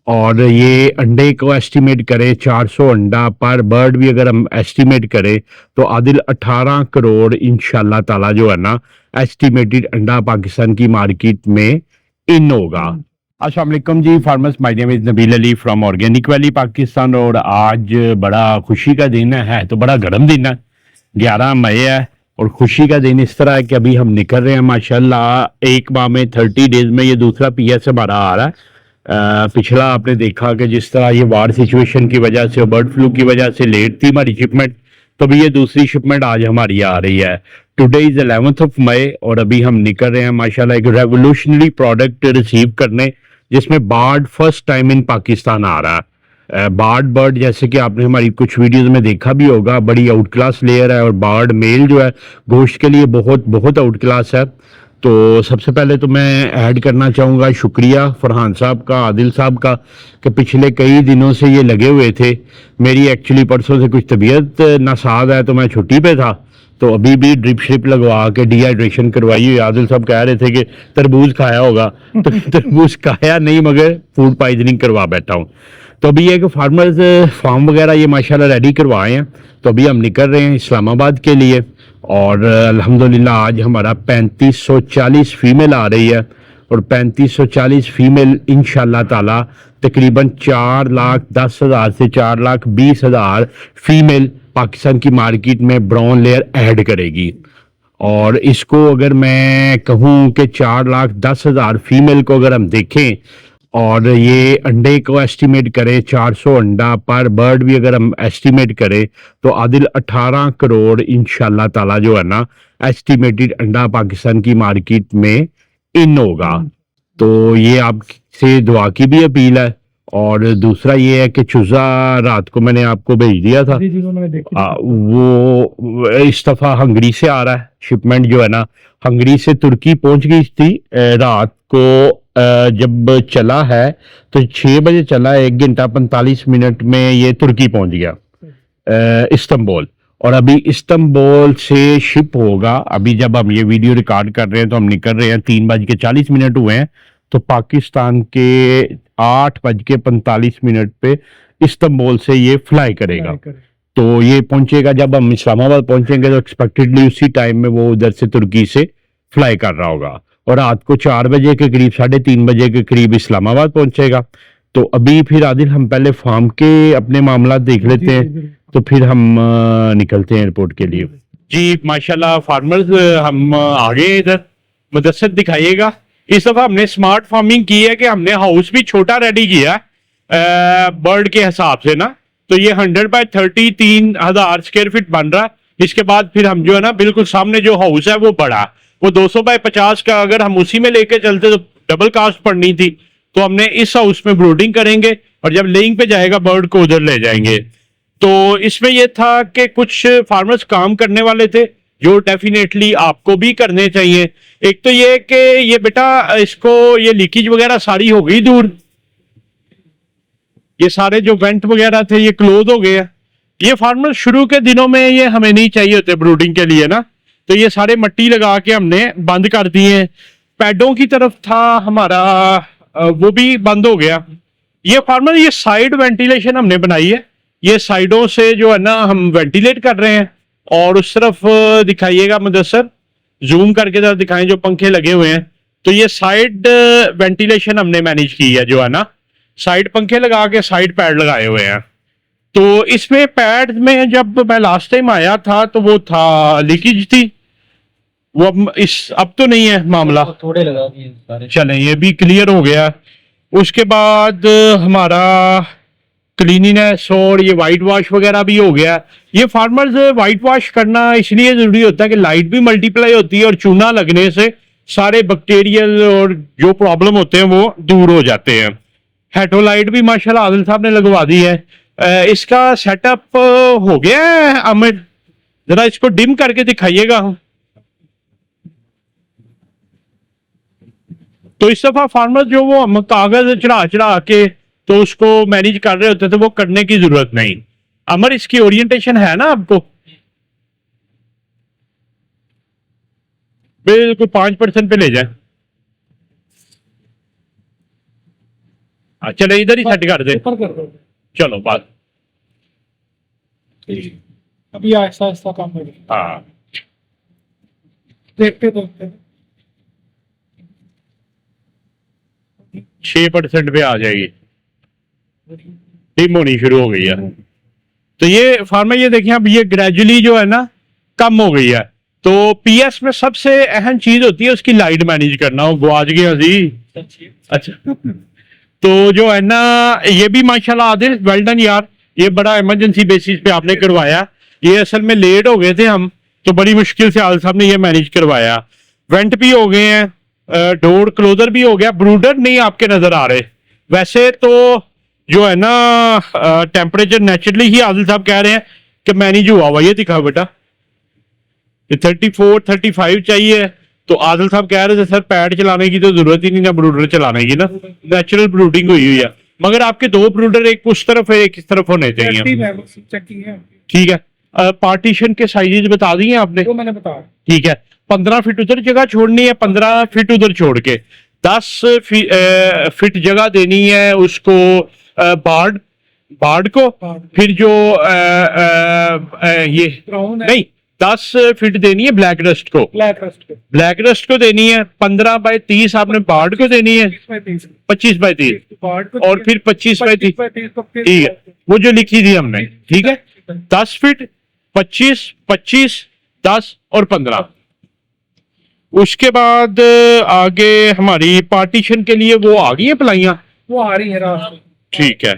और ये अंडे को एस्टिमेट करें 400 अंडा पर बर्ड भी अगर हम एस्टिमेट करें तो आदिल 18 करोड़ इंशाल्लाह ताला जो है ना एस्टिमेटेड अंडा पाकिस्तान की मार्केट में इन होगा। अस्सलाम वालेकुम जी farmers, my name is Nabeel Ali from organic valley Pakistan. और आज बड़ा खुशी का दिन है तो बड़ा गर्म दिन है, 11 मई है। और खुशी का दिन इस तरह है कि अभी हम निकल रहे हैं माशाल्लाह, एक माह में 30 डेज में ये दूसरा पीएस हमारा आ रहा है। पिछला आपने देखा कि जिस तरह ये वार सिचुएशन की वजह से और बर्ड फ्लू की वजह से लेट थी हमारी शिपमेंट, तो अभी ये दूसरी शिपमेंट आज हमारी आ रही है। टुडे इज 11 मई और अभी हम निकल रहे हैं माशाल्लाह एक रेवोल्यूशनरी प्रोडक्ट रिसीव करने, जिसमें बार्ड फर्स्ट टाइम इन पाकिस्तान आ रहा है। बार्ड बर्ड जैसे कि आपने हमारी कुछ वीडियोस में देखा भी होगा, बड़ी आउट क्लास लेयर है और बार्ड मेल जो है गोश्त के लिए बहुत बहुत आउट क्लास है। तो सबसे पहले तो मैं ऐड करना चाहूँगा शुक्रिया फरहान साहब का, आदिल साहब का, कि पिछले कई दिनों से ये लगे हुए थे। मेरी एक्चुअली परसों से कुछ तबीयत नासाज है तो मैं छुट्टी पे था, तो अभी भी ड्रिप श्रिप लगवा के डिहाइड्रेशन करवाई हुई। आदिल साहब कह रहे थे कि तरबूज खाया होगा, तो तरबूज खाया नहीं मगर फूड पॉइजनिंग करवा बैठा हूँ। तो अभी ये कि फार्मर्स फार्म वगैरह ये माशाल्लाह रेडी करवाए हैं, तो अभी हम निकल रहे हैं इस्लामाबाद के लिए। और अल्हम्दुलिल्लाह आज हमारा 3540 फीमेल आ रही है और 3540 फीमेल इंशाल्लाह ताला तकरीबन 4,10,000 से 4,20,000 फीमेल पाकिस्तान की मार्केट में ब्राउन लेयर ऐड करेगी। और इसको अगर मैं कहूँ कि 4,10,000 फीमेल को अगर हम देखें और ये अंडे को एस्टिमेट करें 400 अंडा पर बर्ड भी अगर हम एस्टिमेट करें तो आदिल 18 करोड़ इंशाल्लाह ताला जो है ना एस्टिमेटेड अंडा पाकिस्तान की मार्केट में इन होगा। तो ये आपसे दुआ की भी अपील है। और दूसरा ये है कि चूजा रात को मैंने आपको भेज दिया था। वो इस दफा हंगरी से आ रहा है, शिपमेंट जो है ना हंगरी से तुर्की पहुंच गई थी रात को। जब चला है तो 6 बजे चला, 1 घंटा 45 मिनट में ये तुर्की पहुंच गया, इस्तांबुल। और अभी इस्तांबुल से शिप होगा, अभी जब हम ये वीडियो रिकॉर्ड कर रहे हैं तो हम निकल रहे हैं, 3 बज के 40 मिनट हुए हैं, तो पाकिस्तान के 8 बज के 45 मिनट पे इस्तांबुल से ये फ्लाई करेगा। तो ये पहुंचेगा, जब हम इस्लामाबाद पहुंचेंगे तो एक्सपेक्टेडली उसी टाइम में वो उधर से तुर्की से फ्लाई कर रहा होगा और रात को 4 बजे के करीब, 3:30 बजे के करीब इस्लामाबाद पहुंचेगा। तो अभी फिर आदिल हम पहले फार्म के अपने मामला देख लेते हैं, तो फिर हम निकलते हैं एयरपोर्ट के लिए। जी माशाल्लाह फार्मर्स, हम आगे इधर मुदस्सर दिखाइएगा। इस दफा हमने स्मार्ट फार्मिंग की है कि हमने हाउस भी छोटा रेडी किया है बर्ड के हिसाब से ना। तो ये 100 बाय 30 3,000 स्क्वायर फीट बन रहा है। इसके बाद फिर हम जो है ना बिल्कुल सामने जो हाउस है वो बड़ा, वो 200 बाय 50 का, अगर हम उसी में लेके चलते तो डबल कास्ट पड़नी थी। तो हमने इस हाउस में ब्रूडिंग करेंगे और जब लेइंग पे जाएगा बर्ड को उधर ले जाएंगे। तो इसमें यह था कि कुछ फार्मर्स काम करने वाले थे जो डेफिनेटली आपको भी करने चाहिए। एक तो ये कि ये बेटा इसको ये लीकेज वगैरह सारी हो गई दूर, ये सारे जो वेंट वगैरह थे ये क्लोज हो गए। ये फार्मर शुरू के दिनों में ये हमें नहीं चाहिए होते ब्रूडिंग के लिए ना, तो ये सारे मट्टी लगा के हमने बंद कर दिए। पैडों की तरफ था हमारा, वो भी बंद हो गया। ये फार्मर ये साइड वेंटिलेशन हमने बनाई है, ये साइडों से जो है ना हम वेंटिलेट कर रहे हैं। और उस तरफ दिखाइएगा मुदस्सर, जूम करके जरा दिखाएं जो पंखे लगे हुए हैं। तो ये साइड वेंटिलेशन हमने मैनेज की है, जो है ना साइड पंखे लगा के साइड पैड लगाए हुए हैं। तो इसमें पैड में जब मैं लास्ट टाइम आया था तो वो था लीकेज थी, वो अब तो नहीं है मामला, थोड़े लगा दिए चलें ये भी क्लियर हो गया। उसके बाद हमारा क्लीनिनेस और ये वाइट वॉश वगैरह भी हो गया। ये फार्मर्स वाइट वॉश करना इसलिए जरूरी होता है कि लाइट भी मल्टीप्लाई होती है और चूना लगने से सारे बैक्टीरियल और जो प्रॉब्लम होते हैं वो दूर हो जाते हैं। हेडोलाइट भी माशाल्लाह आदिल साहब ने लगवा दी है। इसका सेटअप हो गया है अमित, जरा इसको डिम करके दिखाइएगा हम। तो इस दफा फार्मर जो वो हम कागज चढ़ा चढ़ा के तो उसको मैनेज कर रहे होते थे, वो करने की जरूरत नहीं। अमर इसकी ओरिएंटेशन है ना आपको, बिल्कुल 5% पे ले जाए। चलो इधर ही सेट कर दे, ऊपर कर दो। चलो बात। अभी आहिस्ता आहिस्ता काम करें, हाँ देखते देखते 6% पे आ जाएगी, डिम होनी शुरू हो गई है। तो ये फार्मर ये देखिए अब ये ग्रेजुअली जो है ना कम हो गई है। तो पीएस में सबसे अहम चीज होती है उसकी लाइट मैनेज करना। वो गवाच गया जी। अच्छा तो जो है ना ये भी माशाल्लाह आदिल वेल डन यार, ये बड़ा इमरजेंसी बेसिस पे आपने करवाया। ये असल में लेट हो गए थे हम, तो बड़ी मुश्किल से आदिल साहब ने ये मैनेज करवाया। वेंट भी हो गए हैं, डोर क्लोजर भी हो गया, ब्रूडर नहीं आपके नजर आ रहे। वैसे तो जो है ना टेम्परेचर नेचुरली ही आदिल साहब कह रहे हैं कि मैनेज हुआ हुआ। ये दिखाओ बेटा, 34-35 चाहिए। तो आदिल साहब कह रहे थे सर पैड चलाने की तो जरूरत ही नहीं ना ब्रूडर चलाने की ना, नेचुरल ब्रूडिंग हुई हुई है। मगर आपके 2 ब्रूडर एक उस तरफ है एक इस तरफ होने चाहिए। ठीक है, पार्टीशन के साइजेस बता दिए आपने? वो मैंने बताया। ठीक है, 15 फीट उधर जगह छोड़नी है, 15 फीट उधर छोड़ के 10 फीट जगह देनी है उसको बार्ड को। फिर जो ये नहीं 10 फीट देनी है ब्लैक रस्ट को, ब्लैक रस्ट को देनी है 15 बाय 30 आपने बार्ड को देनी है 25 बाय 30 और फिर 25 बाय 30। ठीक है, वो जो लिखी थी हमने। ठीक है, 10 फीट 25 25 10 और 15। उसके बाद आगे हमारी पार्टीशन के लिए वो आ गई है प्लाइयां, वो आ रही है रात। ठीक है,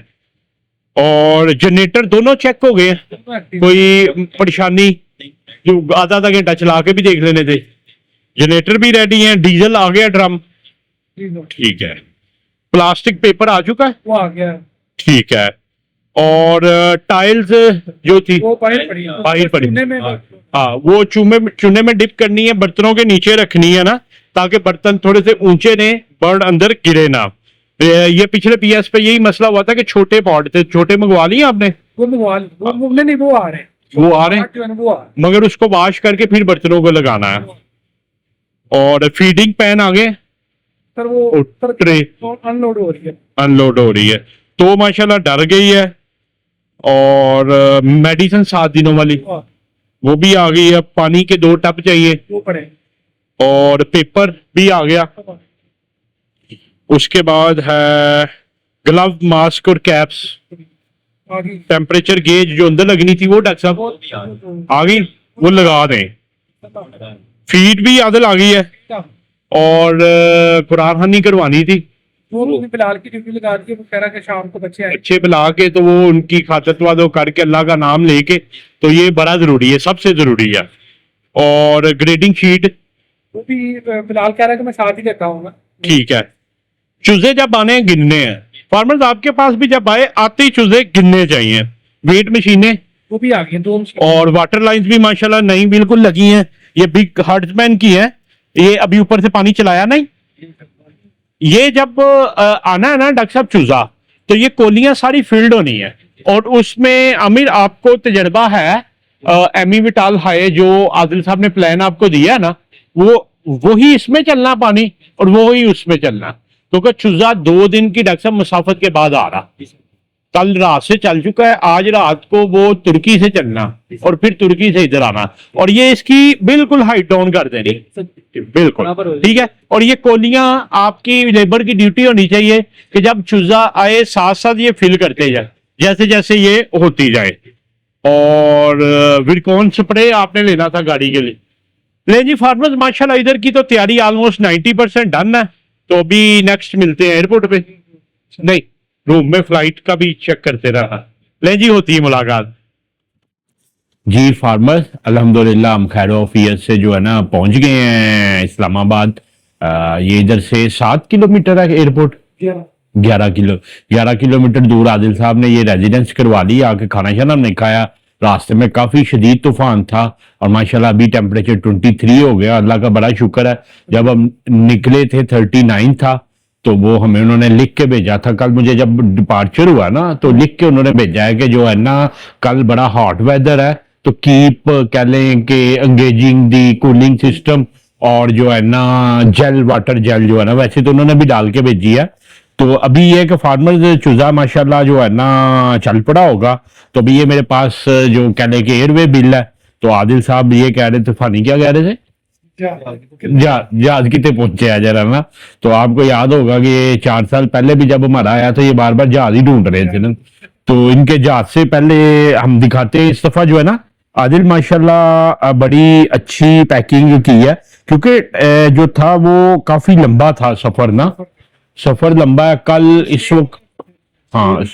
और जनरेटर दोनों चेक हो गए हैं, कोई परेशानी? जो आधा घंटा चला के भी देख लेने थे। जनरेटर भी रेडी है, डीजल आ गया ड्रम। ठीक है, प्लास्टिक पेपर आ चुका है, वो आ गया। ठीक है, और टाइल्स जो थी वो बाहर पड़ी। हाँ वो चूने में डिप करनी है, बर्तनों के नीचे रखनी है ना, ताकि बर्तन थोड़े से ऊंचे ने, बर्ड अंदर गिरे ना। ये पिछले पीएस पे यही मसला हुआ था कि छोटे पॉट थे, छोटे मंगवा लिए आपने? वो मंगवा नहीं, वो आ रहे हैं, वो आ रहे हैं, मगर उसको वॉश करके फिर बर्तनों को लगाना है। और फीडिंग पैन आ गए सर, वो ट्रे अनलोड हो रही है, तो माशाल्लाह डर गई है। और मेडिसिन 7 दिनों वाली वो भी आ गई है। पानी के 2 टब चाहिए, वो पड़े, और पेपर भी आ गया। उसके बाद है ग्लव, मास्क और कैप्स। टेम्परेचर गेज जो अंदर लगनी थी वो डॉक्टर साहब आ गई, वो लगा दें। फीड भी आदल आ गई है, और कुरान खानी करवानी थी, वो बिलाल की ड्यूटी लगा दी। वो कह रहा कि शाम को बच्चे बुला के तो वो उनकी खातरत करके अल्लाह का नाम लेके, तो ये बड़ा जरूरी है, सबसे जरूरी है। और ग्रेडिंग शीट वो भी बिलाल कह रहा है कि मैं साथ ही देता हूँ। ठीक है, चूजे जब आने गिनने हैं फार्मर्स, आपके पास भी जब आए आते ही चूजे गिनने चाहिए। वेट मशीनें वो भी आ गई 2 मशीनें, और वाटर लाइंस भी माशाल्लाह नई बिल्कुल लगी हैं। ये बिग हर्ट्समैन की है, ये अभी ऊपर से पानी चलाया नहीं। ये जब आना है ना डॉक्टर साहब चूजा, तो ये कोलियां सारी फील्ड होनी है, और उसमें आमिर आपको तजर्बा है। एमी विटाल हाई जो आदिल साहब ने प्लान आपको दिया है ना, वो ही इसमें चलना पानी, और वो ही उसमें चलना, क्योंकि चूजा 2 दिन की डॉक्टर साहब मुसाफत के बाद आ रहा। कल रात से चल चुका है, आज रात को वो तुर्की से चलना और फिर तुर्की से इधर आना, और ये इसकी बिल्कुल हाइट डाउन कर देनी, बिल्कुल ठीक है। और ये कोलियां आपकी लेबर की ड्यूटी होनी चाहिए कि जब चूजा आए साथ साथ ये फिल करते जाए, जैसे जैसे ये होती जाए। और विरकॉन स्प्रे आपने लेना था गाड़ी के लिए। ले जी फार्मर्स, माशाल्लाह इधर की तो तैयारी ऑलमोस्ट 90% डन है। तो अभी नेक्स्ट मिलते हैं एयरपोर्ट पे, नहीं रूम में, फ्लाइट का भी चेक करते रहा। ले जी होती है मुलाकात। जी फार्मर्स, अल्हम्दुलिल्लाह हम खैर ऑफियत से जो है ना पहुंच गए हैं इस्लामाबाद। ये इधर से 7 किलोमीटर है एयरपोर्ट, 11 किलोमीटर दूर। आदिल साहब ने ये रेजिडेंस करवा ली, आके खाना शाना हमने खाया। रास्ते में काफी शदीद तूफान था, और माशाल्लाह अभी टेम्परेचर 23 हो गया, अल्लाह का बड़ा शुक्र है। जब हम निकले थे 39 था, तो वो हमें उन्होंने लिख के भेजा था। कल मुझे जब डिपार्चर हुआ ना, तो लिख के उन्होंने भेजा है कि जो है ना कल बड़ा हॉट वेदर है, तो कीप कह लें कि एंगेजिंग दी कूलिंग सिस्टम, और जो है ना जेल वाटर जेल जो है ना, वैसे तो उन्होंने भी डाल के भेजी है। तो अभी ये है कि फार्मर चूजा माशाल्लाह जो है ना चल पड़ा होगा। तो अभी ये मेरे पास जो कहने के एयरवे बिल है, तो आदिल साहब ये कह रहे थे, फानी क्या कह रहे थे, जहाज कितने पहुंचे आ जरा ना। तो आपको याद होगा कि ये 4 साल पहले भी जब हमारा आया तो ये बार बार जहाज ही ढूंढ रहे थे ना। तो इनके जहाज से पहले हम दिखाते हैं, इस दफा जो है ना आदिल माशाल्लाह बड़ी अच्छी पैकिंग की है, क्योंकि जो था वो काफी लंबा था सफर ना, सफर लंबा है। कल इस वक्त हाँ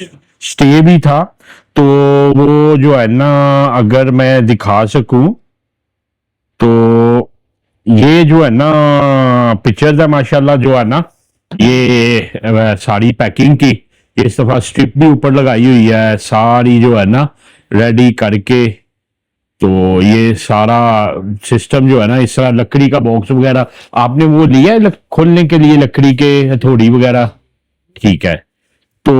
स्टे भी था। तो वो जो है ना अगर मैं दिखा सकूं तो ये जो है ना पिक्चर्स है माशाल्लाह जो है ना, ये सारी पैकिंग की, इस दफा स्ट्रिप भी ऊपर लगाई हुई है सारी जो है ना रेडी करके। तो ये सारा सिस्टम जो है ना, इस तरह लकड़ी का बॉक्स वगैरह आपने वो लिया है खोलने के लिए, लकड़ी के हथौड़ी वगैरह, ठीक है। तो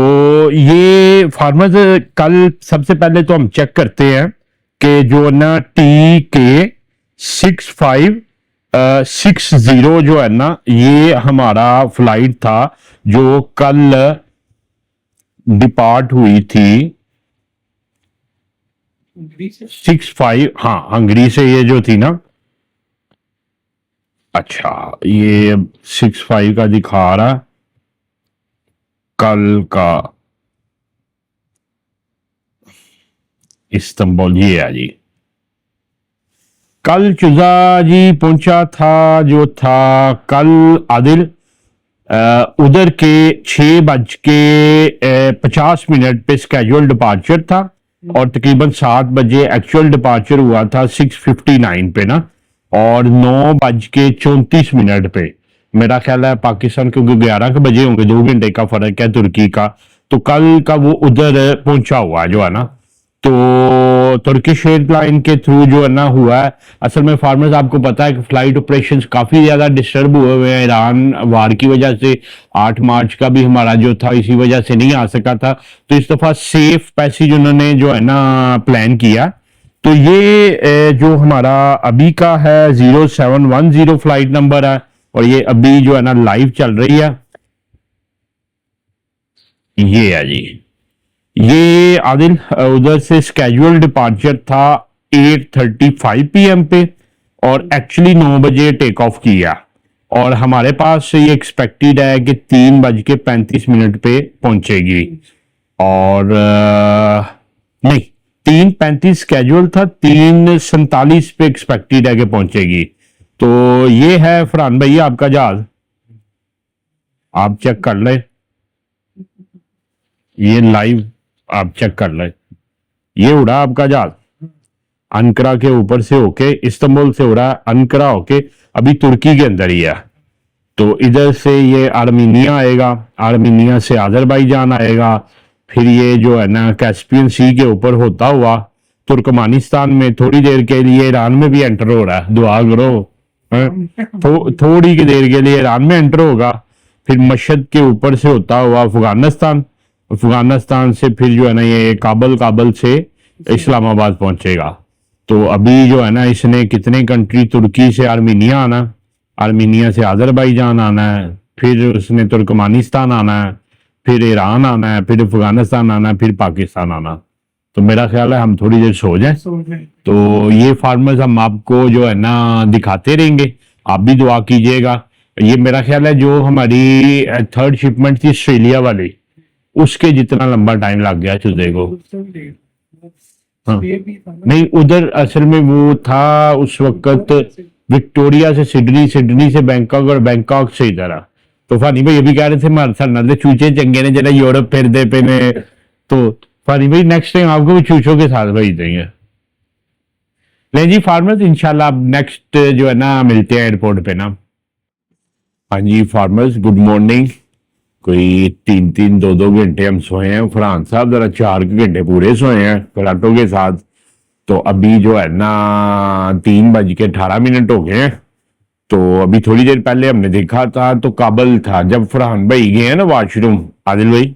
ये फार्मर्स कल सबसे पहले तो हम चेक करते हैं कि जो ना TK6560 जो है ना, ये हमारा फ्लाइट था जो कल डिपार्ट हुई थी 65, हाँ हंगरी से ये जो थी ना। अच्छा ये 65 का दिखा रहा कल का इस्तांबुल, ये है जी। कल चुजा जी पहुंचा था जो था कल आदिल उधर के 6:50 पे स्केड्यूल डिपार्चर था, और तकरीबन 7 बजे एक्चुअल डिपार्चर हुआ था 6:59 पे ना, और 9:34 पे मेरा ख्याल है पाकिस्तान, क्योंकि 11 के बजे होंगे, 2 घंटे का फर्क है तुर्की का। तो कल का वो उधर पहुंचा हुआ जो है ना, तो तुर्किश एयरलाइन के थ्रू जो है ना हुआ है। असल में फार्मर्स आपको पता है कि फ्लाइट ऑपरेशंस काफी ज्यादा डिस्टर्ब हुए हुए हैं ईरान वार की वजह से। 8 मार्च का भी हमारा जो था इसी वजह से नहीं आ सका था। तो इस दफा सेफ पैसेज उन्होंने जो है ना प्लान किया। तो ये जो हमारा अभी का है 0710 फ्लाइट नंबर है, और ये अभी जो है ना लाइव चल रही है। ये है जी, ये आदिल उधर से स्केड्यूल डिपार्चर था 8:35 PM पे, और एक्चुअली 9 बजे टेक ऑफ किया। और हमारे पास ये एक्सपेक्टेड है कि 3:35 पे पहुंचेगी, और नहीं 3:35 स्केड्यूल था, 3:47 पे एक्सपेक्टेड है कि पहुंचेगी। तो ये है फरहान भाई आपका जहाज, आप चेक कर ले, ये लाइव आप चेक कर ले। ये उड़ा आपका जहाज अनकरा के ऊपर से होके, इस्तांबुल से उड़ा अनकरा होके, अभी तुर्की के अंदर ही है। तो इधर से ये आर्मीनिया आएगा, आर्मीनिया से अजरबैजान आएगा, फिर ये जो है ना कैस्पियन सी के ऊपर होता हुआ तुर्कमानिस्तान में, थोड़ी देर के लिए ईरान में भी एंटर हो रहा है, दुआ करो थोड़ी की देर के लिए ईरान में एंटर होगा। फिर मशहद के ऊपर से होता हुआ अफगानिस्तान, अफगानिस्तान से फिर जो है ना ये काबल, काबल से इस्लामाबाद पहुंचेगा। तो अभी जो है ना इसने कितने कंट्री, तुर्की से आर्मीनिया आना, आर्मीनिया से अजरबैजान आना है, फिर उसने तुर्कमानिस्तान आना है, फिर ईरान आना है, फिर अफगानिस्तान आना है, फिर पाकिस्तान आना। तो मेरा ख्याल है हम थोड़ी देर सो जाएं। तो ये फार्मर्स हम आपको जो है ना दिखाते रहेंगे, आप भी दुआ कीजिएगा। ये मेरा ख्याल है जो हमारी थर्ड शिपमेंट थी ऑस्ट्रेलिया वाली, उसके जितना लंबा टाइम लग गया चूजे को। हाँ। नहीं उधर असल में वो था उस वक्त विक्टोरिया से सिडनी, सिडनी से बैंकॉक, और बैंकॉक से इधर आ। तो फानी भाई अभी कह रहे थे हमारे साथ नाले चूचे चंगे ने जरा यूरोप फिरते पे ने। तो फानी भाई नेक्स्ट टाइम आपको भी चूचों के साथ भेज देंगे। नहीं जी फार्मर्स, इंशाल्लाह आप नेक्स्ट जो है ना मिलते हैं एयरपोर्ट पे ना। हाँ जी फार्मर्स, गुड मॉर्निंग। कोई 3-3, 2-2 घंटे हम सोए हैं। फरहान साहब जरा 4 घंटे पूरे सोए हैं फ्लाटों के साथ। तो अभी जो है ना 3:18 हो गए हैं। तो अभी थोड़ी देर पहले हमने देखा था तो काबल था, जब फरहान भाई गए हैं ना वॉशरूम आदिल भाई,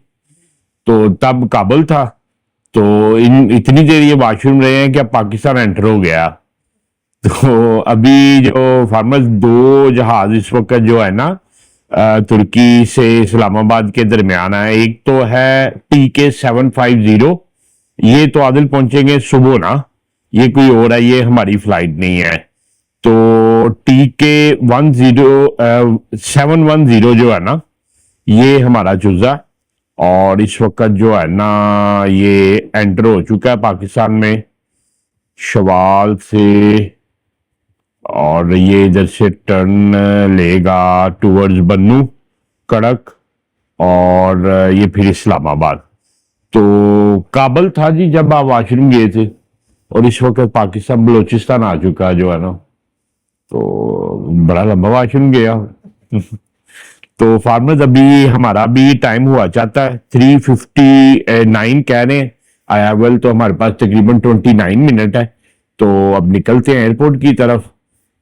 तो तब काबल था। तो इतनी देर ये वॉशरूम रहे हैं कि अब पाकिस्तान एंटर हो गया। तो अभी जो फार्मर्स 2 जहाज इस वक्त जो है ना तुर्की से इस्लामाबाद के दरमियान है। एक तो है TK750, ये तो आदिल पहुंचेंगे सुबह ना, ये कोई और है, ये हमारी फ्लाइट नहीं है। तो TK710 जो है ना, ये हमारा चूजा, और इस वक्त जो है ना ये एंटर हो चुका है पाकिस्तान में शवाल से, और ये इधर से टर्न लेगा टूवर्ड्स बन्नू कड़क, और ये फिर इस्लामाबाद। तो काबल था जी जब आप वाशरूम गए थे, और इस वक्त पाकिस्तान बलोचिस्तान आ चुका है जो है ना, तो बड़ा लंबा वाशरूम गया। तो फार्मर्स अभी हमारा भी टाइम हुआ चाहता है 3:59 कह रहे हैं अराइवल, तो हमारे पास तकरीबन 29 मिनट है। तो अब निकलते हैं एयरपोर्ट की तरफ।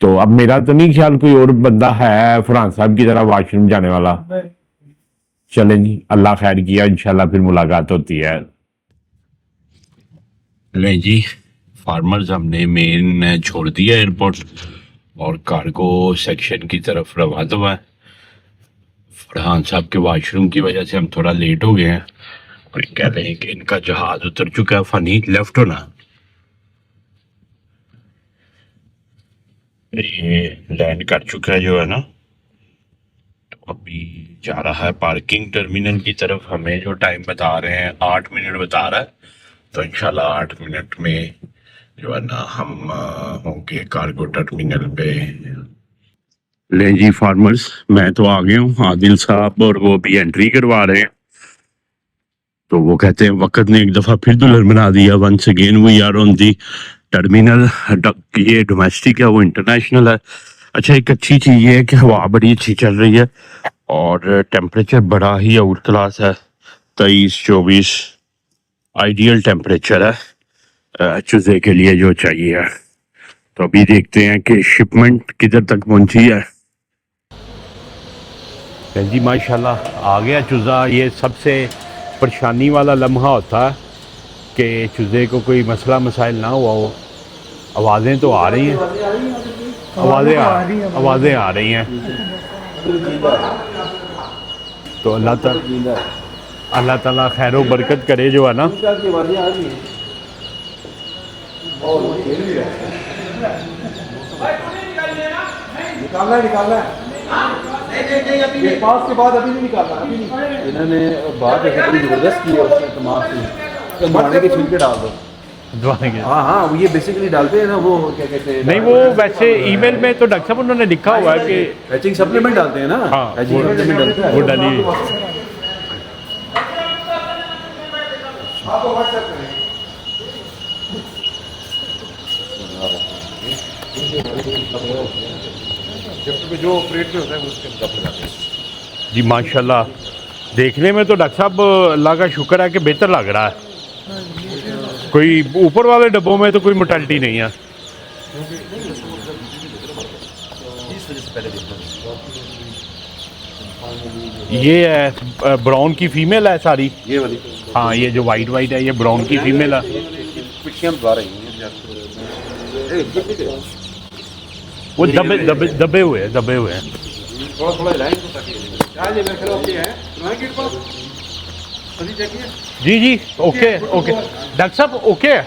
तो अब मेरा तो नहीं ख्याल कोई और बंदा है फरहान साहब की तरह वाशरूम जाने वाला। चलें जी, अल्लाह खैर किया, इंशाल्लाह फिर मुलाकात होती है। ले जी, फार्मर्स हमने मेन छोड़ दिया एयरपोर्ट और कार्गो सेक्शन की तरफ रवाना हुआ है। फरहान साहब के वाशरूम की वजह से हम थोड़ा लेट हो गए हैं, और कह रहे हैं कि इनका जहाज उतर चुका है। फनी लेफ्ट होना, ये लैंड कर चुका है जो है ना, तो अभी जा रहा है पार्किंग टर्मिनल की तरफ। हमें जो टाइम बता रहे हैं 8 मिनट बता रहा है, तो इंशाल्लाह 8 मिनट में जो है ना हम होंगे कार्गो टर्मिनल पे। ले जी फार्मर्स, मैं तो आ गया हूँ, आदिल साहब और वो भी एंट्री करवा रहे हैं। तो वो कहते हैं वक्त ने एक दफ़ा फिर दुल्हन बना दिया, once again we are on the terminal. ये डोमेस्टिक है, वो इंटरनेशनल है। अच्छा, एक अच्छी चीज़ ये है कि हवा बड़ी अच्छी चल रही है, और टेम्परेचर बड़ा ही आउट क्लास है, 23-24 आइडियल टेम्परेचर है चूजे के लिए जो चाहिए है। तो अभी देखते हैं कि शिपमेंट किधर तक पहुंची है। जी माशाल्लाह आ गया चूज़ा। ये सबसे परेशानी वाला लम्हा होता है कि चूज़े को कोई मसला मसाइल ना हुआ हो। आवाज़ें तो आ रही हैं, आवाज़ें आ रही हैं। तो अल्लाह ताला खैर व बरकत करे जो है ना। निकालना है पास के बाद अभी नहीं निकालना, अभी नहीं। इन्होंने बात बड़ी जबरदस्त की है उसमें तमाम से मरने के छिलके डाल दो। हाँ हाँ, वो ये बेसिकली डालते हैं ना, वो क्या कहते हैं, नहीं वो वैसे ईमेल में तो डॉक्टर साहब उन्होंने लिखा हुआ है कि हैचिंग सप्लीमेंट डालते हैं ना। हाँ, हैचिंग सप्लीमेंट डालते हैं, वो डाली। जो ऑपरेट में होता है उसके अंदर जाते हैं जी माशाल्लाह। देखने में तो डॉक्टर साहब अल्लाह का शुक्र है कि बेहतर लग रहा है। कोई ऊपर वाले डब्बों में तो कोई मोर्टेलिटी नहीं है। ये है ब्राउन की फीमेल है सारी, ये वाली। हाँ ये जो वाइट वाइट है ये ब्राउन की फीमेल है। पिट्ठियाँ बता रही हैं, वो दबे दबे दबे हुए हैं, दबे हुए हैं। थोड़ा थोड़ा हिलाएं तो ताकि आज ये मेरे ओके है तुम्हारे गेट पर सभी देखिए। जी जी ओके ओके डॉक्टर साहब ओके है।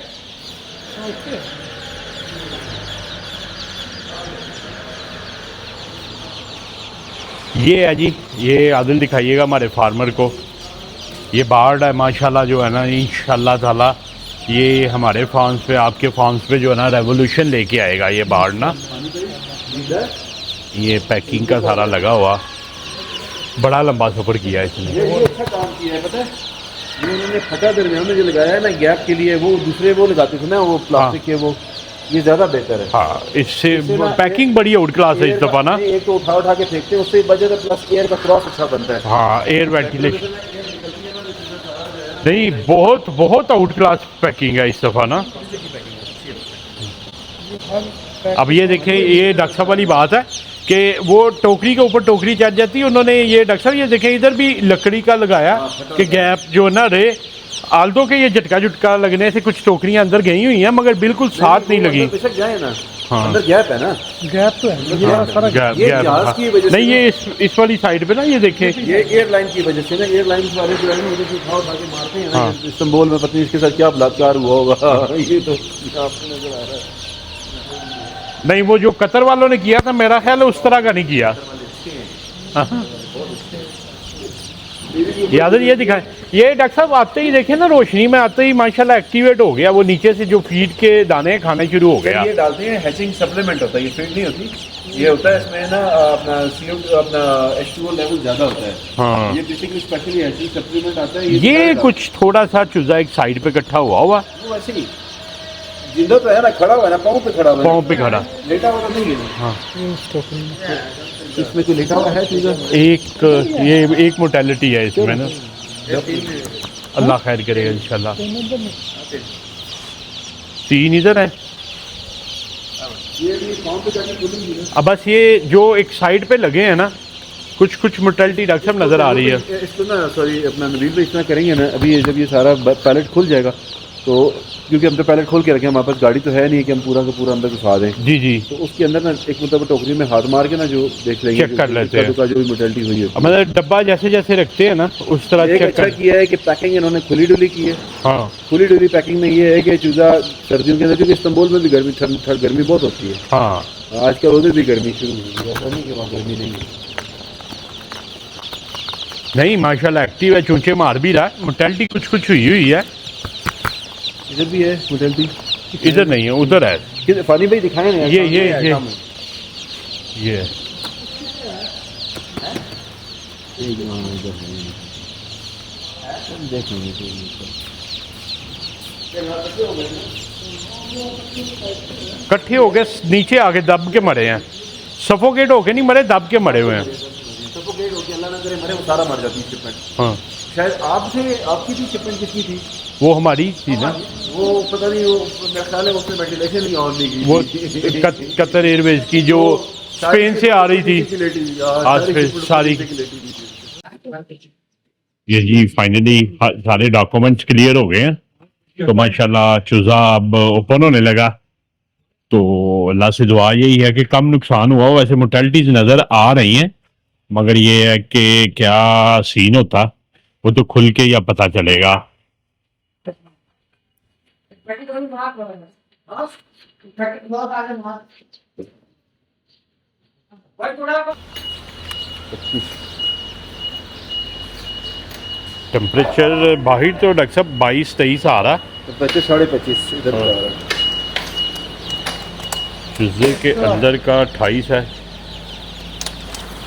ये है जी, ये आदिल दिखाइएगा हमारे फार्मर को। ये बार्ड है माशाल्लाह जो है ना, इंशाल्लाह ताला ये हमारे फार्म्स पे, आपके फार्म्स पे जो है ना रेवोल्यूशन लेके आएगा ये बार्ड ना। ये पैकिंग का सारा लगा हुआ, बड़ा लंबा सफ़र किया है इसने। ये अच्छा काम किया है, पता है ये उन्होंने फटा दरमियान में जो लगाया है ना गैप के लिए, वो दूसरे वो लगाते थे ना वो प्लास्टिक के, वो ये ज़्यादा बेहतर है। हाँ इससे पैकिंग बड़ी आउट क्लास है इस दफ़ा ना। एक तो उठा के फेंकते हैं, उससे बचत है, प्लस एयर का क्रॉस अच्छा बनता है। हाँ एयर वेंटिलेशन नहीं, बहुत बहुत आउट क्लास पैकिंग है इस दफ़ा ना। अब ये देखें, ये डॉक्टर साहब वाली बात है कि वो टोकरी के ऊपर टोकरी चढ़ जाती है। उन्होंने ये डॉक्टर साहब ये देखें इधर भी लकड़ी का लगाया कि गैप जो ना रहे। आल्दो के ये झटका लगने से कुछ टोकरियां अंदर गई हुई हैं, मगर बिल्कुल साथ नहीं लगी। बेशक जाए ना, हाँ। अंदर गैप है ना, गैप तो है, ये सारा गैप ये गैप, जहाज हाँ। की वजह से नहीं ये इस वाली साइड पे ना ये देखें, ये एयरलाइन की वजह से ना, एयरलाइन वाले जो है ना मुझे उठा उठा के मारते हैं ना, हाँ। इस्तांबुल में पता नहीं इसके साथ क्या बलात्कार हुआ होगा ये तो आपको नजर आ रहा है। नहीं वो जो कतर वालों ने किया था मेरा ख्याल है उस तरह का नहीं किया। हाँ। यादर ये दिखाए, ये डॉक्टर साहब आते ही देखे ना, रोशनी में आते ही माशाल्लाह एक्टिवेट हो गया, वो नीचे से जो फीड के दाने खाने शुरू हो गया। ये डालते हैं, हैचिंग सप्लीमेंट होता है, ये फीड नहीं होती, ये होता है इसमें ना अपना CO2 अपना H2O लेवल ज्यादा होता है। हाँ। ये बेसिकली स्पेशली हैचिंग सप्लीमेंट आता है। ये कुछ थोड़ा सा चूजा एक साइड पे इकट्ठा हुआ हुआ, वो वैसे ही जिंदा तो है ना, खड़ा हुआ है ना, पाँव पे खड़ा हुआ है, पाँव पे खड़ा। लेटा हुआ तो नहीं है। हाँ। इसमें कोई लेटा हुआ है चूजा? ये एक मोटेलिटी है इसमें ना, अल्लाह खैर करेगा इंशाल्लाह। 3 इधर है। ये भी पाँव पे जाके खुलेंगी ना। अब बस ये जो एक साइड पे लगे हैं ना, कुछ मोटेलिटी डॉक्टर साहब नजर आ रही है। इसको ना सॉरी अपना नबील भाई इतना करेंगे ना, अभी ये जब ये सारा पैलेट खुल जाएगा तो, क्योंकि हम तो पैलेट खोल के रखे हैं, हमारे पास गाड़ी तो है नहीं कि हम पूरा का पूरा अंदर घुसा दें, जी जी, तो उसके अंदर ना एक मतलब टोकरी में हाथ मार के ना जो देख लेंगे, चेक कर लेते हैं। जो भी मोटेलिटी हुई है। मतलब डब्बा जैसे जैसे रखते हैं ना उस तरह एक चेक अच्छा कर। किया है कि पैकिंग इन्होंने खुली डुली की है। हाँ खुली डुली पैकिंग में ये है कि चूजा सर्दियों के अंदर, क्योंकि इस्तांबुल में भी गर्मी बहुत होती है, हाँ। आजकल उधर भी गर्मी शुरू हुई है, ऐसा नहीं कि वहाँ गर्मी नहीं है। नहीं माशाल्लाह एक्टिव है, चूंचे मार भी रहा है, मोटेलिटी कुछ हुई है। इधर भी है मोटेलिटी, इधर नहीं है, उधर है। फानी भाई दिखाए ना ये इकट्ठे हो गए नीचे आके दब के मरे हैं, सफोकेट होके नहीं मरे, दब के मरे हुए हैं। सफोकेट होके अल्लाह ना करे मरे, वो सारा मर जाती है शिपमेंट। हाँ शायद आपकी थी शिपमेंट, किसकी थी? वो हमारी थी ना, वो पता नहीं, वो मेरा ख्याल है उसने वेंटिलेशन ही ऑन नहीं की, वो कतर एयरवेज की जो स्पेन से आ रही थी, आज फिर सारी। ये जी फाइनली सारे डॉक्यूमेंट्स क्लियर हो गए हैं, तो माशाल्लाह चूजा अब ओपन होने लगा। तो अल्लाह से दुआ यही है कि कम नुकसान हुआ हो। वैसे मोटेलिटीज नज़र आ रही हैं, मगर ये है कि क्या सीन होता वो तो खुल के या पता चलेगा। टेम्परेचर बाहर तो डॉक्टर साहब 22-23 आ रहा है, तो 25-25 इधर आ रहा है। चूजे के अंदर का 28 है,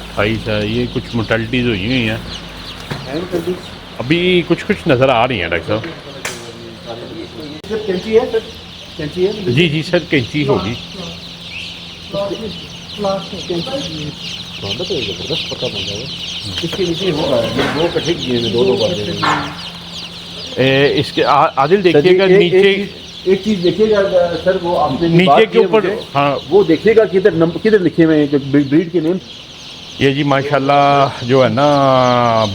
28 है। ये कुछ मोटेलिटीज हुई हैं, अभी कुछ नज़र आ रही हैं डॉक्टर साहब। कैंची है सर, कैंची है? जी जी सर, कैंची होगी। जबरदस्त पता बन जाएगा, इसके नीचे होगा, ये दो इकट्ठे किए हैं, दो बार इसके आदिल देखिएगा नीचे, एक चीज देखिएगा सर, वो आपने नीचे के ऊपर, हाँ वो देखिएगा किधर नंबर, किधर लिखे हुए हैं ब्रीड के नेम। ये जी माशाल्लाह जो है ना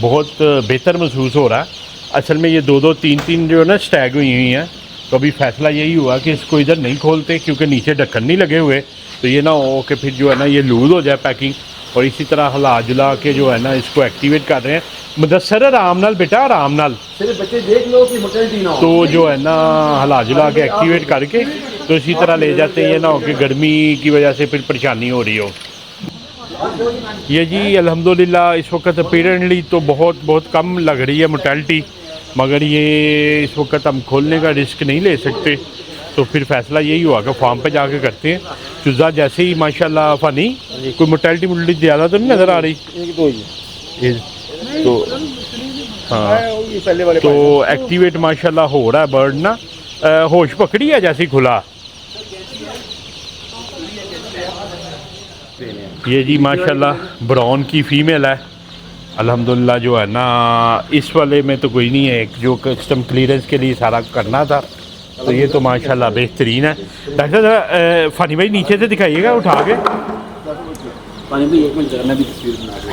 बहुत बेहतर महसूस हो रहा है। असल में ये 2-2, 3-3 जो है ना स्टैग हुई हैं, तो अभी फैसला यही हुआ कि इसको इधर नहीं खोलते, क्योंकि नीचे ढक्कन नहीं लगे हुए, तो ये ना हो कि फिर जो है ना ये लूज हो जाए पैकिंग। और इसी तरह हिला जुला के जो है ना इसको एक्टिवेट कर रहे हैं। मुदस्सर आराम नाल बेटा, आराम नाल, सिर्फ बच्चे देख लो कि मोटेलिटी ना हो, तो जो है ना हिला जुला के एक्टिवेट करके तो इसी तरह ले जाते हैं, ये ना हो कि गर्मी की वजह से फिर परेशानी हो रही हो। ये जी अल्हम्दुलिल्लाह इस वक्त अपेरेंटली तो बहुत कम लग रही है मोटेलिटी, मगर ये इस वक्त हम खोलने का रिस्क नहीं ले सकते, तो फिर फैसला यही हुआ कि फार्म पे जाके करते हैं। चूज़ा जैसे ही माशाल्लाह फनी, कोई मोटेलिटी ज़्यादा तो नहीं नज़र आ रही, तो हाँ पहले वाले तो एक्टिवेट माशाल्लाह हो रहा है बर्ड ना, होश पकड़ी है जैसे ही खुला। ये जी माशाल्लाह ब्राउन की फीमेल है अल्हम्दुलिल्लाह, जो है ना इस वाले में तो कोई नहीं है, एक जो कस्टम क्लियरेंस के लिए सारा करना था, तो ये तो माशाल्लाह बेहतरीन है। डॉक्टर साहब फ़नी भाई नीचे से दिखाइएगा उठा के, पानी भी एक मिनट, मैं भी तस्वीर बना रहा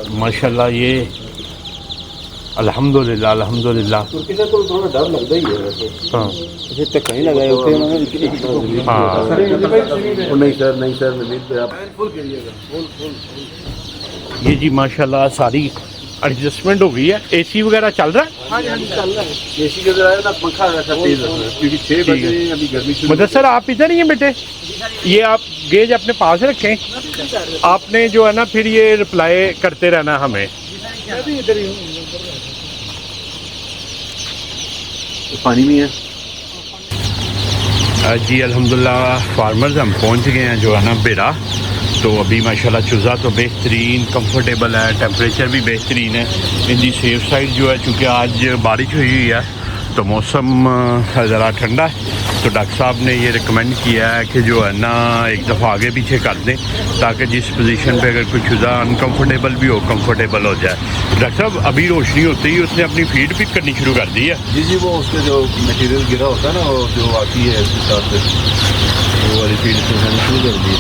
हूं। माशाल्लाह ये अल्हम्दुलिल्लाह अल्हम्दुलिल्लाह। तुर्की से तो थोड़ा डर लगता ही है वैसे। हाँ ऐसे तक कहीं लगाए होते हैं उन्होंने लेकिन हाँ नहीं सर नवीद पे आप फुल करिएगा फुल ये जी माशाल्लाह सारी एडजस्टमेंट हो गई है। एसी वगैरह चल रहा है? हाँ जी चल रहा है। एसी के जरा ना पंखा ऐसा तेज है क्योंकि 6 बजे अभी गर्मी शुरू। मुदस्सर आप इधर ही हैं बेटे, ये आप गेज अपने पास रखें, आपने जो है ना फिर ये रिप्लाई करते रहना हमें। पानी में है जी अल्हम्दुलिल्लाह फार्मर्स हम पहुंच गए हैं जो है ना बेरा। तो अभी माशाल्लाह चुज़ा तो बेहतरीन कंफर्टेबल है, टेम्परेचर भी बेहतरीन है। इन दी सेफ साइड जो है चूँकि आज बारिश हुई है तो मौसम ज़रा ठंडा है, तो डॉक्टर साहब ने ये रिकमेंड किया है कि जो है ना एक दफ़ा आगे पीछे कर दें ताकि जिस पोजीशन पे अगर कोई चुज़ा अनकंफर्टेबल भी हो कंफर्टेबल हो जाए। डॉक्टर साहब अभी रोशनी होते ही उसने अपनी फीड पिक करनी शुरू कर दी है। जी वो उसके जो मटेरियल गिरा होता है ना वो जो आती है उसके साथ वो वाली फीड से शुरू कर दी।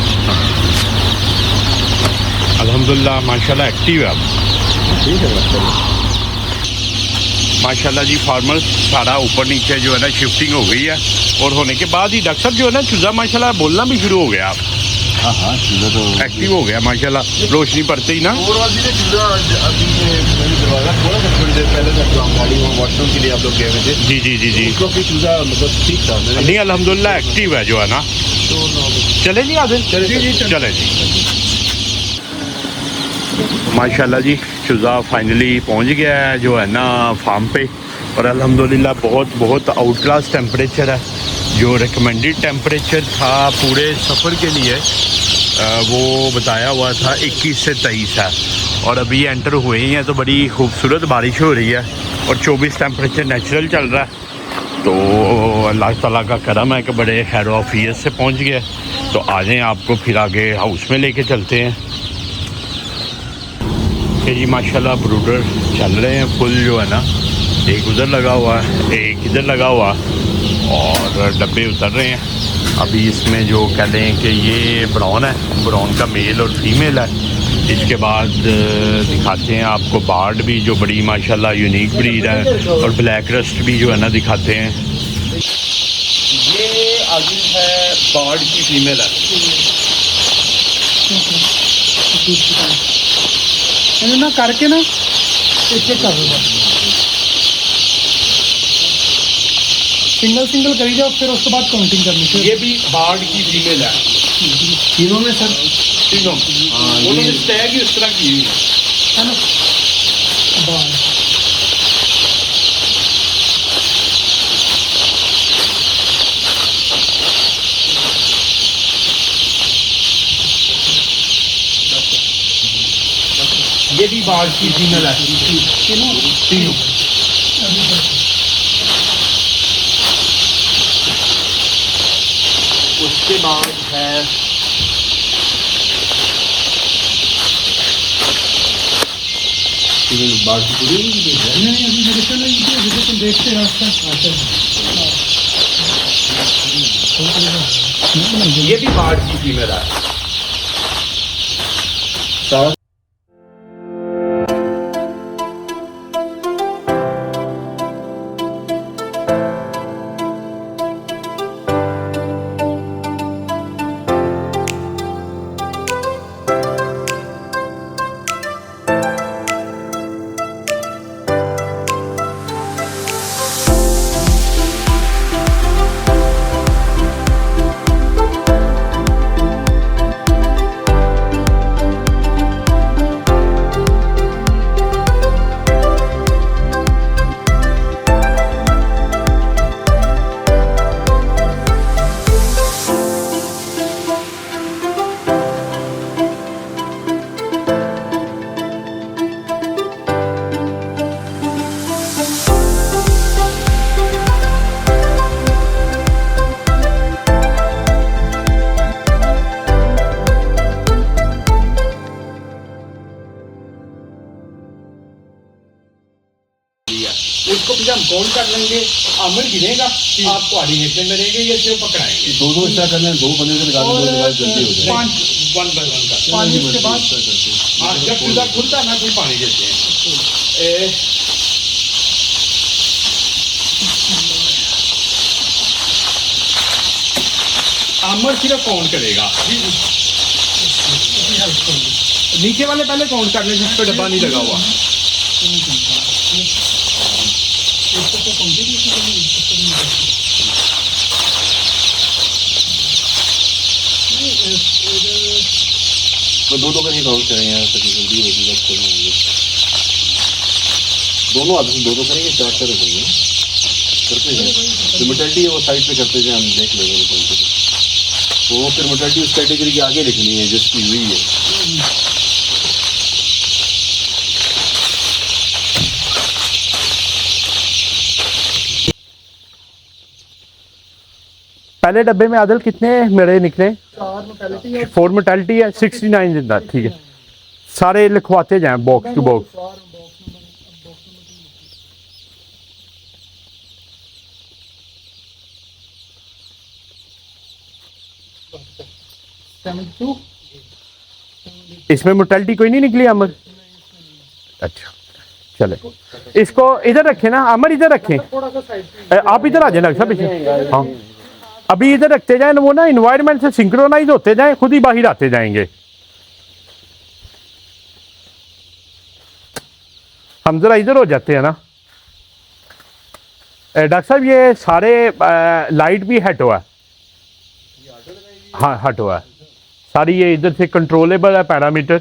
अल्हम्दुलिल्लाह माशाल्लाह एक्टिव है अब। ठीक है माशाल्लाह जी फार्मर्स सारा ऊपर नीचे जो है ना शिफ्टिंग हो गई है और होने के बाद ही डॉक्टर साहब जो है ना चूज़ा माशाल्लाह बोलना भी शुरू हो गया आप। हाँ चूज़ा तो एक्टिव हो गया माशाल्लाह रोशनी पड़ते ही ना। अभी मैंने दरवाज़ा खोला था थोड़ी देर पहले जब हम गाड़ी में वॉशरूम के लिए आप लोग गए हुए थे। जी उसको भी चूज़ा मतलब ठीक था नहीं अल्हम्दुलिल्लाह एक्टिव है जो है ना। चले जी आदिल चले जी माशाल्लाह जी चूज़ा फाइनली पहुंच गया है जो है ना फार्म पे और अल्हम्दुलिल्लाह बहुत आउट क्लास टेम्परेचर है। जो रिकमेंडेड टेम्परेचर था पूरे सफ़र के लिए वो बताया हुआ था 21 से 23 है और अभी एंटर हुए ही हैं तो बड़ी खूबसूरत बारिश हो रही है और 24 टेम्परेचर नेचुरल चल रहा है। तो अल्लाह ताला का करम है कि बड़े खैर आफियत से पहुंच गए। तो आ जाएँ आपको फिर आगे हाउस में लेके चलते हैं। कि जी माशाल्लाह ब्रूडर चल रहे हैं फुल जो है ना, एक उधर लगा हुआ है एक इधर लगा हुआ और डब्बे उतर रहे हैं। अभी इसमें जो कह लें कि ये ब्राउन है, ब्राउन का मेल और फीमेल है। इसके बाद दिखाते हैं आपको बार्ड भी जो बड़ी माशाल्लाह यूनिक ब्रीड है और ब्लैक रस्ट भी जो है ना दिखाते हैं। ये आगे है बार्ड की फीमेल है। ना करके ना एक एक कर दो सिंगल करी जाओ फिर उसके बाद काउंटिंग करनी चाहिए। ये भी बार्ड की फीमेल है तीनों में सर तीनों उन्होंने टैग ही इस तरह की है ना बाल ये भी बार्ड की फीमेल है तीनों। उसके बाद है बाढ़ की पूरी नहीं अभी मेरे को नहीं तो देखते रास्ता ये भी बार्ड की फीमेल है। उसको फिर हम कौन कर लेंगे, आमिर गिरेगा आप पहाड़ी नीचे मरेंगे, ये सिर्फ पकड़ाएंगे। दो हिस्सा करना है, 2 बंदे से निकालना, 2 निकाल जल्दी हो जाए। 1 बाय 1 का पानी उसके बाद हाँ, जब चूल्हा खुलता है ना फिर पानी देते हैं। आमर सिर्फ काउंट करेगा, नीचे वाले पहले काउंट कर लें जिस पे डब्बा नहीं लगा हुआ। तो दो करके काउंट करेंगे यार, जल्दी होगी बस करेंगे, दोनों आदमी दो करेंगे, चार करेंगे करते हैं। जो मोर्टेलिटी है वो साइड पे करते जाए, हम देख लेंगे मोर्टेलिटी। तो फिर मोर्टेलिटी उस कैटेगरी के आगे लिखनी है जिसकी हुई है। पहले डब्बे में आदल कितने मेरे निकले? 4 मोर्टेलिटी है, 69 जिंदा। ठीक है, सारे लिखवाते जाएं बॉक्स टू बॉक्स। इसमें मोर्टेलिटी कोई नहीं निकली अमर? अच्छा चले, इसको इधर रखें ना अमर, इधर रखें। आप इधर आ जाए डॉक्टर साहब पीछे। हाँ अभी इधर रखते जाए ना, वो ना इन्वायरमेंट से सिंक्रोनाइज होते जाए, खुद ही बाहर आते जाएंगे। हम जरा इधर हो जाते हैं ना डॉक्टर साहब। ये सारे लाइट भी हट हुआ है। हाँ हट हुआ है सारी, ये इधर से कंट्रोलेबल है पैरामीटर।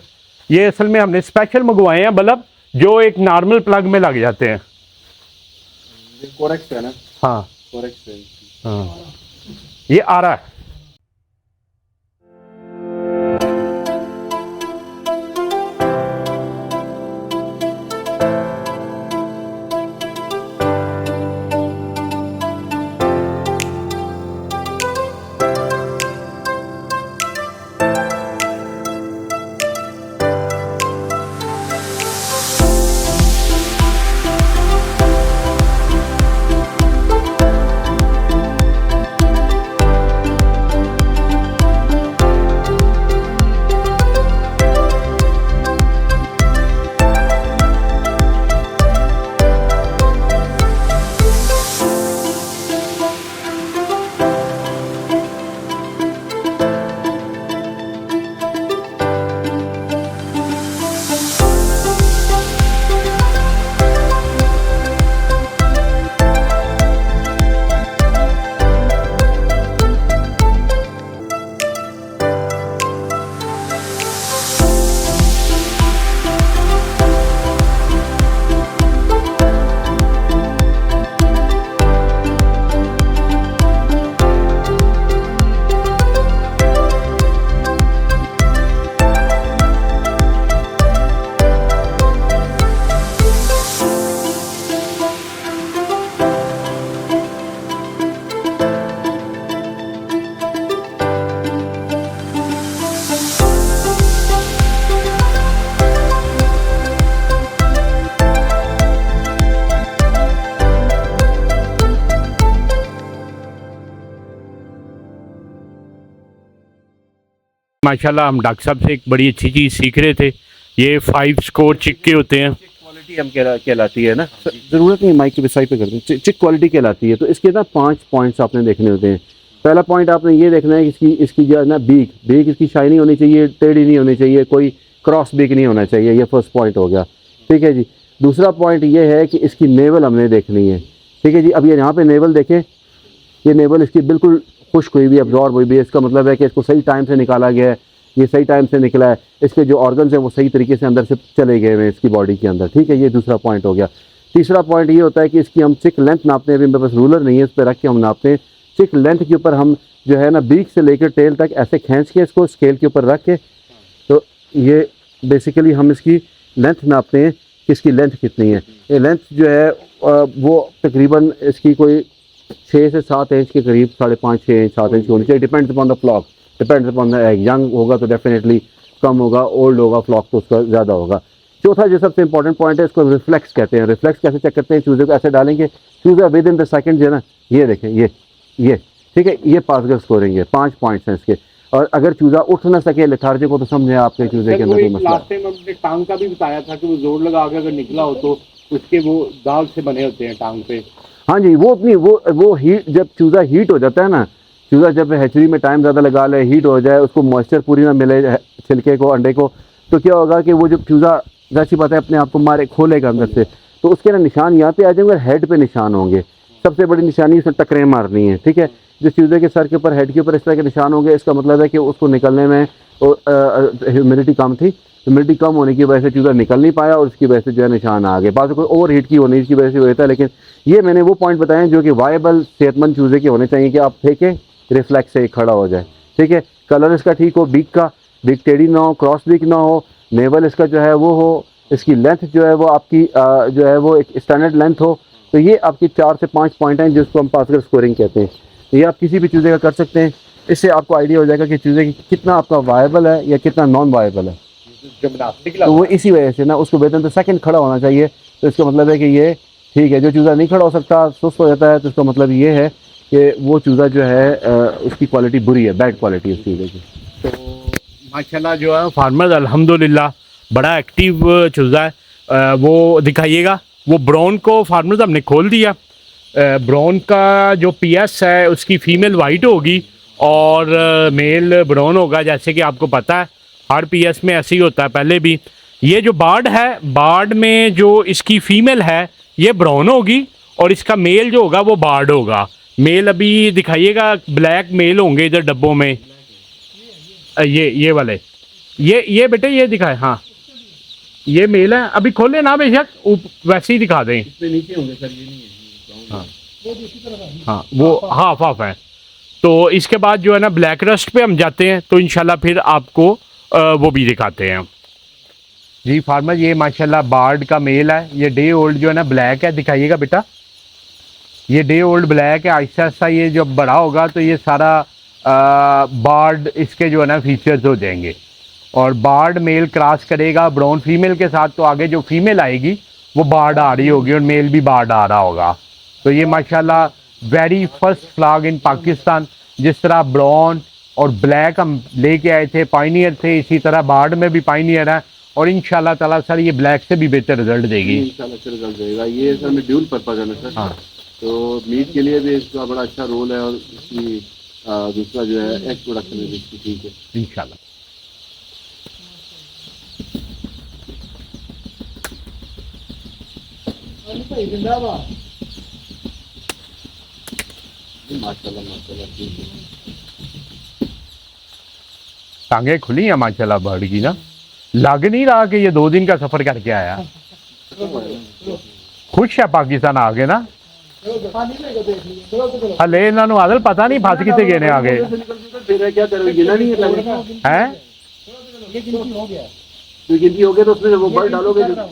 ये असल में हमने स्पेशल मंगवाए हैं बल्ब, जो एक नॉर्मल प्लग में लग जाते हैं। कोरेक्स है ना? हाँ कोरेक्स है। हाँ ये आ रहा है। माशाल्लाह हम डॉक्टर साहब से एक बड़ी अच्छी चीज़ सीख रहे थे। ये 5 स्कोर चिक के होते हैं। क्वालिटी हम कहलाती है ना, ज़रूरत नहीं माइक की साइड पे कर दें। चिक क्वालिटी कहलाती है। तो इसके ना 5 पॉइंट्स आपने देखने होते हैं। पहला पॉइंट आपने ये देखना है कि इसकी जो है ना बीक इसकी शाइनी होनी चाहिए, टेढ़ी नहीं होनी चाहिए, कोई क्रॉस बीक नहीं होना चाहिए। ये फर्स्ट पॉइंट हो गया, ठीक है जी। दूसरा पॉइंट ये है कि इसकी नेवल हमने देखनी है, ठीक है जी। अब ये यहाँ पे नेवल देखें, ये नेवल इसकी बिल्कुल खुश्क हुई भी, अब्जॉर्ब हुई भी। इसका मतलब है कि इसको सही टाइम से निकाला गया है, ये सही टाइम से निकला है। इसके जो ऑर्गन्स हैं वो सही तरीके से अंदर से चले गए हैं इसकी बॉडी के अंदर, ठीक है। ये दूसरा पॉइंट हो गया। तीसरा पॉइंट ये होता है कि इसकी हम चिक लेंथ नापते हैं। अभी मेरे पास रूलर नहीं है, इस पर रख के हम नापते हैं। चिक लेंथ के ऊपर हम जो है ना बीक से लेकर टेल तक ऐसे खींच के इसको स्केल के ऊपर रख के, तो ये बेसिकली हम इसकी लेंथ नापते हैं कि इसकी लेंथ कितनी है। ये लेंथ जो है वो तकरीबन इसकी कोई 6 से 7 इंच के करीब, 5.5, 6 इंच, 7 इंच होनी चाहिए। Depends upon the flock, depends upon the egg. Young होगा तो डेफिनेटली कम होगा, ओल्ड होगा फ्लॉक तो उसका ज़्यादा होगा। चौथा जो सबसे इंपॉर्टेंट पॉइंट है, इसको रिफ्लेक्स कहते हैं। रिफ्लेक्स कैसे चेक करते हैं? चूज़े को ऐसे डालेंगे, चूज़ा विद इन द सेकंड जो है ना, ये देखें, ये ठीक है, ये पासगर स्कोरिंग है। 5 पॉइंट्स हैं इसके। और अगर चूज़ा उठ ना सके लेथार्जिक को, तो समझे आपके चूज़े के अंदर कोई मसला। लास्ट टाइम हमने टांग का भी बताया था कि वो जोर लगा के अगर निकला हो तो उसके वो दाग से बने होते हैं टांग पे। हाँ जी, वो नहीं, वो हीट, जब चूज़ा हीट हो जाता है ना, चूज़ा जब हैचरी में टाइम ज़्यादा लगा ले, हीट हो जाए, उसको मॉइस्चर पूरी ना मिले छिलके को, अंडे को, तो क्या होगा कि वो जो चूज़ा जैसी बात है अपने आप को मारे खोलेगा अंदर से, तो उसके ना निशान यहाँ पे आ जाएंगे और हेड पे निशान होंगे। सबसे बड़ी निशानी उसमें टकरें मारनी है, ठीक है। जिस चूज़े के सर के ऊपर, हेड के ऊपर इस तरह के निशान होंगे, इसका मतलब है कि उसको निकलने में ह्यूमिडिटी कम थी, ह्यूमिडिटी कम होने की वजह से चूज़ा निकल नहीं पाया और उसकी वजह से जो है निशान आ गए। बाद कोई ओवर हीट की होने की वजह से होता है, लेकिन ये मैंने वो पॉइंट बताए जो कि वायबल सेहतमंद चूज़े के होने चाहिए कि आप फेंकें रिफ्लेक्स से खड़ा हो जाए, ठीक है। कलर इसका ठीक हो, बीक टेढ़ी ना हो, क्रॉस बीक ना हो, नेवल इसका जो है वो हो, इसकी लेंथ जो है वो आपकी जो है वो एक स्टैंडर्ड लेंथ हो। तो ये आपकी 4 से 5 पॉइंट हैं जिसको हम पास्कल स्कोरिंग कहते हैं। ये आप किसी भी चूज़े का कर सकते हैं, इससे आपको आइडिया हो जाएगा कि चूज़े कितना आपका वायबल है या कितना नॉन वायबल है। तो वो इसी वजह से ना उसको वेतन तो सेकंड खड़ा होना चाहिए। तो इसका मतलब है कि ये ठीक है। जो चूज़ा नहीं खड़ा हो सकता, सुस्त हो जाता है, तो इसका मतलब ये है कि वो चूज़ा जो है उसकी क्वालिटी बुरी है, बैड क्वालिटी है उस चूज़े की। तो माशाल्लाह जो है फार्मर अल्हम्दुलिल्लाह बड़ा एक्टिव चूज़ा है। वो दिखाइएगा, वो ब्राउन को फार्मर्स हमने खोल दिया। ब्राउन का जो पीएस है उसकी फ़ीमेल वाइट होगी और मेल ब्राउन होगा, जैसे कि आपको पता है हर पीएस में ऐसे ही होता है। पहले भी ये जो बार्ड है, बार्ड में जो इसकी फ़ीमेल है ये ब्राउन होगी और इसका मेल जो होगा वो बार्ड होगा। मेल अभी दिखाइएगा, ब्लैक मेल होंगे इधर डब्बों में। ये वाले, ये बेटे ये दिखाए, हाँ ये मेल है। अभी खोले ना बेशक, वैसे ही दिखा दें। नीचे होंगे सर, ये नहीं है। हाँ वो हाफ हाफ है। तो इसके बाद जो है ना ब्लैक रस्ट पे हम जाते हैं, तो इंशाल्लाह फिर आपको वो भी दिखाते हैं। जी फार्मर, ये माशाल्लाह बार्ड का मेल है। ये डे ओल्ड जो है ना ब्लैक है, दिखाइएगा बेटा, ये डे ओल्ड ब्लैक है। आहिस्ता आहिस्ता ये जब बड़ा होगा तो ये सारा बार्ड इसके जो है ना फीचर्स हो जाएंगे। और बार्ड मेल क्रॉस करेगा ब्राउन फीमेल के साथ, तो आगे जो फीमेल आएगी वो बार्ड आ रही होगी और मेल भी बार्ड आ रहा होगा। तो ये माशाल्लाह वेरी फर्स्ट फ्लॉग इन पाकिस्तान। जिस तरह ब्राउन और ब्लैक हम लेके आए थे, पाइनियर थे, इसी तरह बार्ड में भी पाइनियर है और इंशाल्लाह ताला सर ये ब्लैक से भी बेहतर रिजल्ट देगी। इंशाल्लाह अच्छा रिजल्ट देगा। ये सर में ड्यूल पर्पज है ना सर। हाँ, तो मीट के लिए भी इसका बड़ा अच्छा रोल है और इसकी दूसरा जो है एग प्रोडक्शन में भी इसकी ठीक है इंशाल्लाह। माशाल्लाह माशाल्लाह ठीक है। टांगे खुली हैं माशाल्लाह बर्ड की ना। लग नहीं रहा कि ये 2 दिन का सफर करके आया। खुश है पाकिस्तान आगे ना। हले इन्होंने आदल पता नहीं फस कितने गए ने आगे क्या करोगे, गिना नहीं है पहले हैं। तो गिनती हो गया तो उसमें वो बर्ड डालोगे जो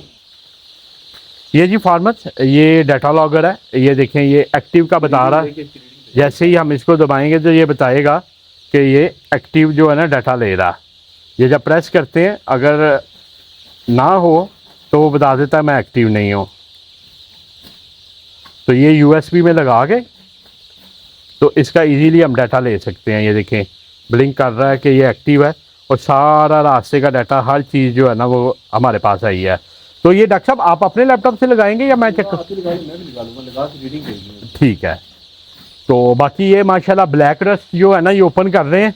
ये जी फार्मर्स, ये डाटा लॉगर है। ये देखें, ये एक्टिव का बता रहा है। जैसे ही हम इसको दबाएंगे तो ये बताएगा कि ये एक्टिव जो है ना डाटा ले रहा है। ये जब प्रेस करते हैं अगर ना हो तो वो बता देता है मैं एक्टिव नहीं हूँ। तो ये यूएसबी में लगा के तो इसका इजीली हम डाटा ले सकते हैं। ये देखें ब्लिंक कर रहा है कि ये एक्टिव है और सारा रास्ते का डाटा, हर चीज़ जो है ना वो हमारे पास आई है। तो ये डॉक्टर साहब आप अपने लैपटॉप से लगाएंगे या मैं चेक ठीक है। तो बाकी ये माशाल्लाह ब्लैक रस्ट जो है ना ये ओपन कर रहे हैं।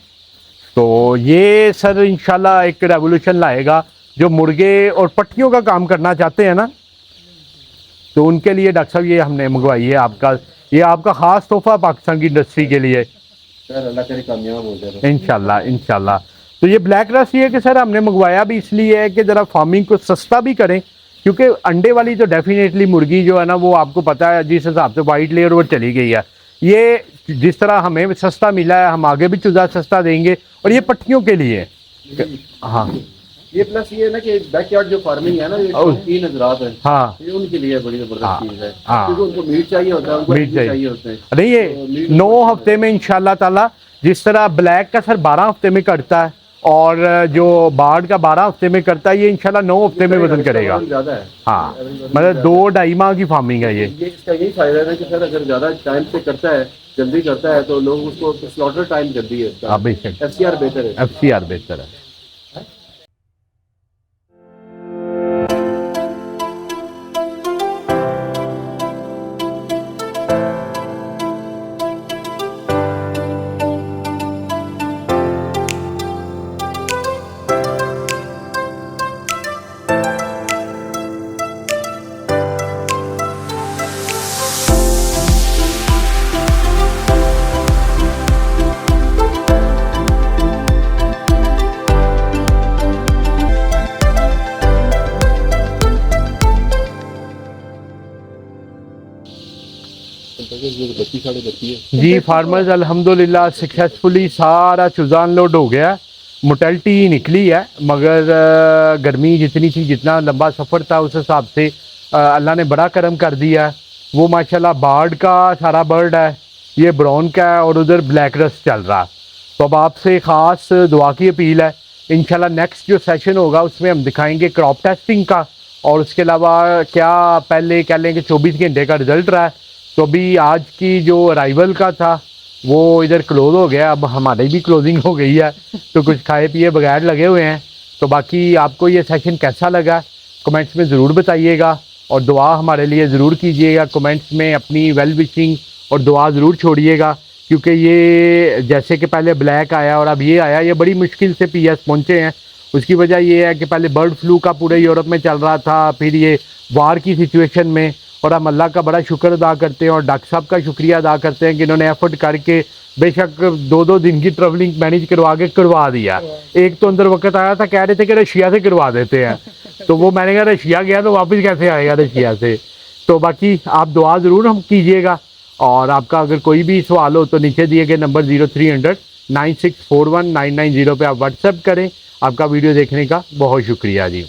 तो ये सर इंशाल्लाह एक रेवोल्यूशन लाएगा। जो मुर्गे और पट्टियों का काम करना चाहते हैं ना, तो उनके लिए डॉक्टर साहब ये हमने मंगवाई है। ये आपका ख़ास तोहफा पाकिस्तान की इंडस्ट्री के लिए सर। अल्लाह करे कामयाब हो जाए इंशाल्लाह इंशाल्लाह। तो ये ब्लैक रस्ट ये कि सर हमने मंगवाया भी इसलिए है कि ज़रा फार्मिंग को सस्ता भी करें, क्योंकि अंडे वाली तो डेफिनेटली मुर्गी जो है ना वो आपको पता है जिस हिसाब से वाइट लेयर वो चली गई है। ये जिस तरह हमें सस्ता मिला है हम आगे भी चूज़ा सस्ता देंगे। और ये पट्टियों के लिए हाँ, ये प्लस ये है ना कि बैकयार्ड जो फार्मिंग है ना, ये 3 हज़रात है, हाँ ये उनके लिए बड़ी जबरदस्त चीज़ है। हाँ। क्योंकि उनको मीट चाहिए होता है, उनको मीट चाहिए होता है। नहीं ये 9 हफ्ते में इंशाल्लाह ताला, जिस तरह ब्लैक का सर 12 हफ्ते में करता है और जो बार्ड का 12 हफ्ते में करता है, ये इंशाल्लाह 9 हफ्ते में वजन करेगा। ज़्यादा है हाँ, मतलब 2-2.5 माह की फार्मिंग है ये। इसका यही फायदा है कि सर अगर ज़्यादा टाइम से करता है, जल्दी करता है, तो लोग उसको स्लॉटर टाइम जल्दी है इसका। बेशक FCR बेहतर है। FCR बेहतर है। जी फार्मर्स अल्हम्दुलिल्लाह सक्सेसफुली सारा चूज़ा अनलोड हो गया, मोटेलिटी निकली है, मगर गर्मी जितनी थी, जितना लंबा सफ़र था, उस हिसाब से अल्लाह ने बड़ा करम कर दिया। वो माशाल्लाह बार्ड का सारा बर्ड है, ये ब्राउन का है और उधर ब्लैक रस्ट चल रहा। तो अब आपसे ख़ास दुआ की अपील है, इंशाल्लाह नेक्स्ट जो सेशन होगा उसमें हम दिखाएंगे क्रॉप टेस्टिंग का, और उसके अलावा क्या पहले कह लें कि 24 घंटे का रिज़ल्ट रहा है। तो अभी आज की जो अराइवल का था वो इधर क्लोज हो गया, अब हमारी भी क्लोजिंग हो गई है, तो कुछ खाए पिए बगैर लगे हुए हैं। तो बाकी आपको ये सेशन कैसा लगा कमेंट्स में ज़रूर बताइएगा, और दुआ हमारे लिए ज़रूर कीजिएगा। कमेंट्स में अपनी वेल विशिंग और दुआ ज़रूर छोड़िएगा, क्योंकि ये जैसे कि पहले ब्लैक आया और अब ये आया, ये बड़ी मुश्किल से पीएस पहुँचे हैं। उसकी वजह ये है कि पहले बर्ड फ्लू का पूरे यूरोप में चल रहा था, फिर ये वार की सिचुएशन में, और हम अल्लाह का बड़ा शुक्र अदा करते हैं और डॉक्टर साहब का शुक्रिया अदा करते हैं कि इन्होंने एफर्ट करके बेशक 2-2 दिन की ट्रैवलिंग मैनेज करवा दिया। एक तो अंदर वक्त आया था, कह रहे थे कि रशिया से करवा देते हैं, तो वो मैंने कहा रशिया गया तो वापस कैसे आएगा रशिया से। तो बाकी आप दुआ ज़रूर हम कीजिएगा, और आपका अगर कोई भी सवाल हो तो नीचे दिए गए नंबर 0300 9641 990 पे आप व्हाट्सएप करें। आपका वीडियो देखने का बहुत शुक्रिया जी।